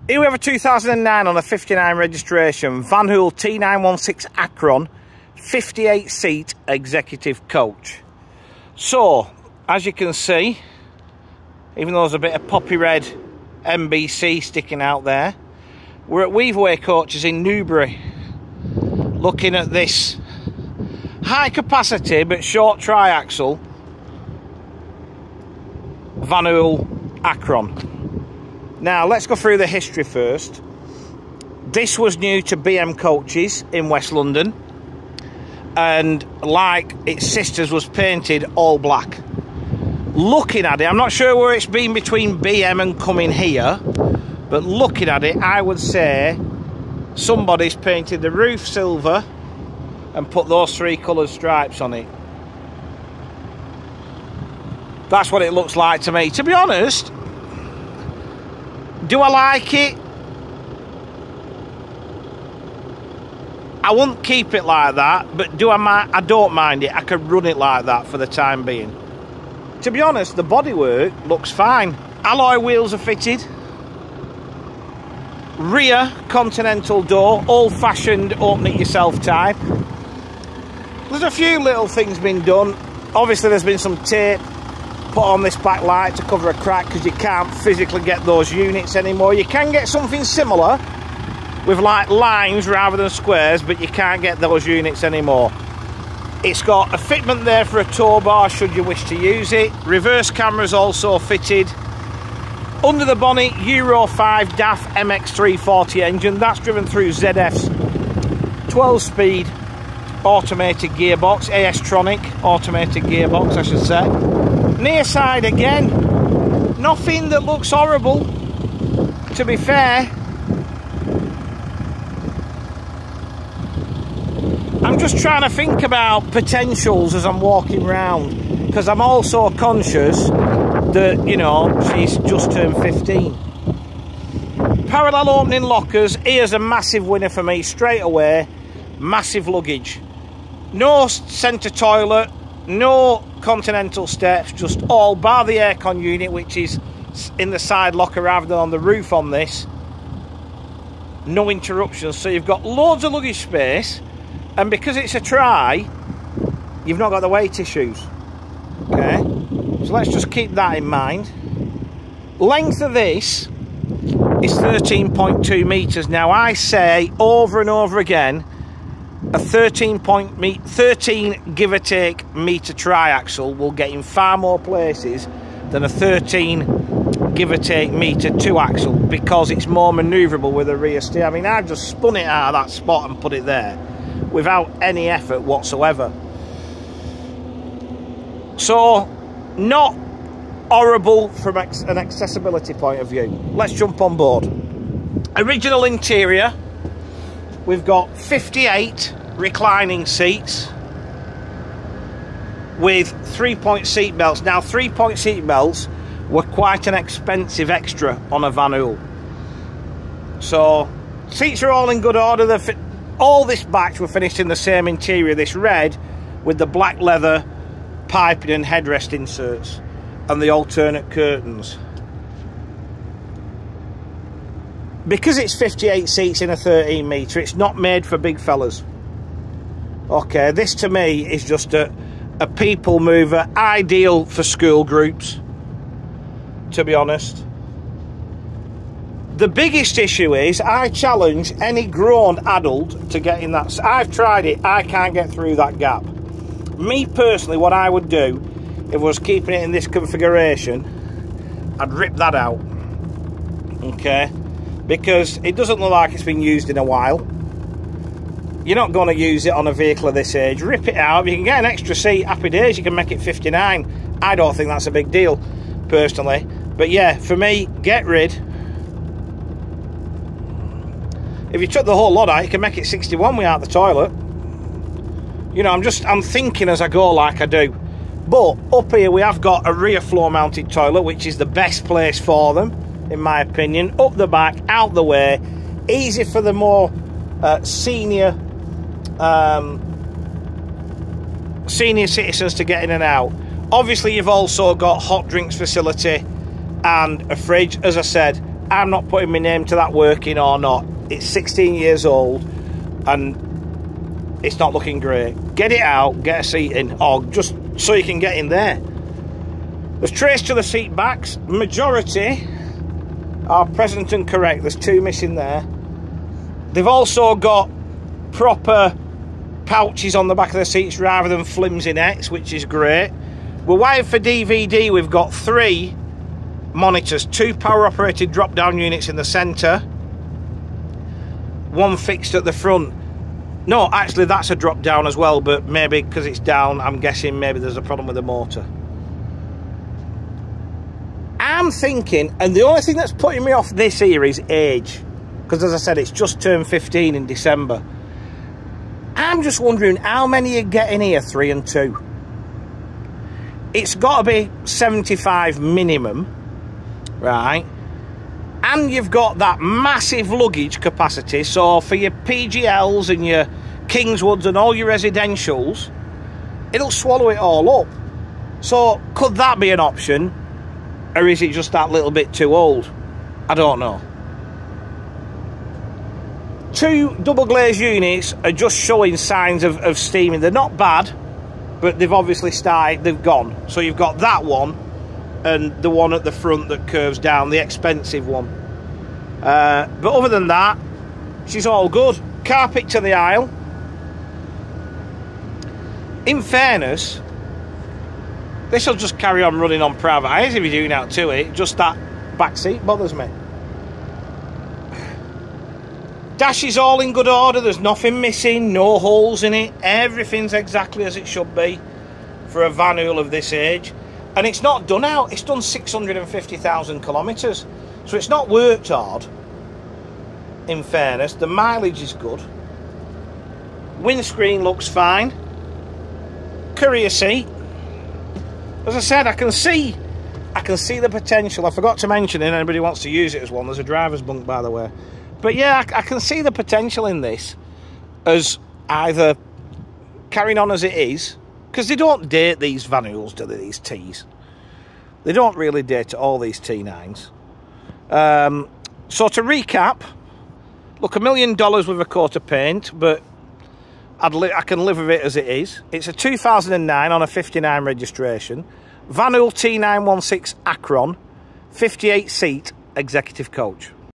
Here we have a 2009 on a 59 registration, Van Hool T916 Acron, 58 seat executive coach. So, as you can see, even though there's a bit of poppy red MBC sticking out there, we're at Weaveway Coaches in Newbury, looking at this high capacity but short triaxle Van Hool Acron. Now, let's go through the history first. This was new to BM Coaches in West London, and like its sisters, was painted all black. Looking at it, I'm not sure where it's been between BM and coming here, but looking at it, I would say somebody's painted the roof silver and put those three coloured stripes on it. That's what it looks like to me. To be honest, do I like it? I wouldn't keep it like that, but I don't mind it. I could run it like that for the time being. To be honest, the bodywork looks fine. Alloy wheels are fitted. Rear continental door, old-fashioned open-it-yourself type. There's a few little things been done. Obviously, there's been some tape put on this backlight to cover a crack because you can't physically get those units anymore. You can get something similar with like lines rather than squares, but you can't get those units anymore. It's got a fitment there for a tow bar should you wish to use it. Reverse cameras also fitted. Under the bonnet, Euro 5 DAF MX340 engine. That's driven through ZF's 12-speed automated gearbox, AS-tronic automated gearbox, I should say. Near side again, nothing that looks horrible, to be fair. I'm just trying to think about potentials as I'm walking round, because I'm also conscious that, you know, she's just turned 15. Parallel opening lockers. Here's a massive winner for me straight away. Massive luggage. No centre toilet, no continental steps, just all bar the aircon unit, which is in the side locker rather than on the roof on this. No interruptions, so you've got loads of luggage space, and because it's a tri, you've not got the weight issues. Okay, so let's just keep that in mind. Length of this is 13.2 metres. Now, I say over and over again, a 13 give or take metre triaxle will get in far more places than a 13 give or take metre two axle, because it's more manoeuvrable with a rear steer. I mean, I've just spun it out of that spot and put it there without any effort whatsoever. So, not horrible from an accessibility point of view. Let's jump on board. Original interior. We've got 58 reclining seats with 3-point seat belts. Now, 3-point seat belts were quite an expensive extra on a Van Hool. So, seats are all in good order. All this batch were finished in the same interior, this red with the black leather piping and headrest inserts and the alternate curtains. Because it's 58 seats in a 13 metre, it's not made for big fellas. Okay, this to me is just a people mover, ideal for school groups, to be honest. The biggest issue is I challenge any grown adult to get in that. I've tried it, I can't get through that gap. Me personally, what I would do if I was keeping it in this configuration, I'd rip that out. Okay, because it doesn't look like it's been used in a while. You're not going to use it on a vehicle of this age. Rip it out. You can get an extra seat, happy days. You can make it 59. I don't think that's a big deal, personally. But yeah, for me, get rid. If you took the whole lot out, you can make it 61 without the toilet. You know, I'm thinking as I go, like I do. But up here we have got a rear floor mounted toilet, which is the best place for them, in my opinion. Up the back, out the way, easy for the more senior citizens to get in and out. Obviously, you've also got hot drinks facility and a fridge. As I said, I'm not putting my name to that working or not. It's 16 years old and it's not looking great. Get it out, get a seat in, or just so you can get in there. There's trace to the seat backs. Majority are present and correct. There's 2 missing there. They've also got proper pouches on the back of the seats rather than flimsy nets, which is great. We're wired for DVD. We've got 3 monitors, 2 power operated drop down units in the centre, 1 fixed at the front. No, actually that's a drop down as well, but maybe because it's down, I'm guessing maybe there's a problem with the motor. I'm thinking, and the only thing that's putting me off this here is age, because as I said, it's just turned 15 in December. I'm just wondering how many you get in here, 3 and 2. It's got to be 75 minimum, right? And you've got that massive luggage capacity, so for your PGLs and your Kingswoods and all your residentials, it'll swallow it all up. So could that be an option, or is it just that little bit too old? I don't know. 2 double glazed units are just showing signs of steaming. They're not bad, but they've obviously started, they've gone. So you've got that one and the one at the front that curves down, the expensive one. But other than that, she's all good. Carpet to the aisle. In fairness, this will just carry on running on private hires if you're doing out to it. Just that back seat bothers me. Dash is all in good order. There's nothing missing, no holes in it. Everything's exactly as it should be for a Van Hool of this age. And it's not done out. It's done 650,000 kilometres. So it's not worked hard, in fairness. The mileage is good. Windscreen looks fine. Courier seat. As I said, I can see the potential. I forgot to mention, if anybody wants to use it as one, there's a driver's bunk, by the way. But yeah, I can see the potential in this as either carrying on as it is, because they don't date these Van Hools, do they, these Ts? They don't really date all these T9s. So to recap, look, $1 million with a coat of paint, but I can live with it as it is. It's a 2009 on a 59 registration. Van Hool T916 Acron, 58 seat executive coach.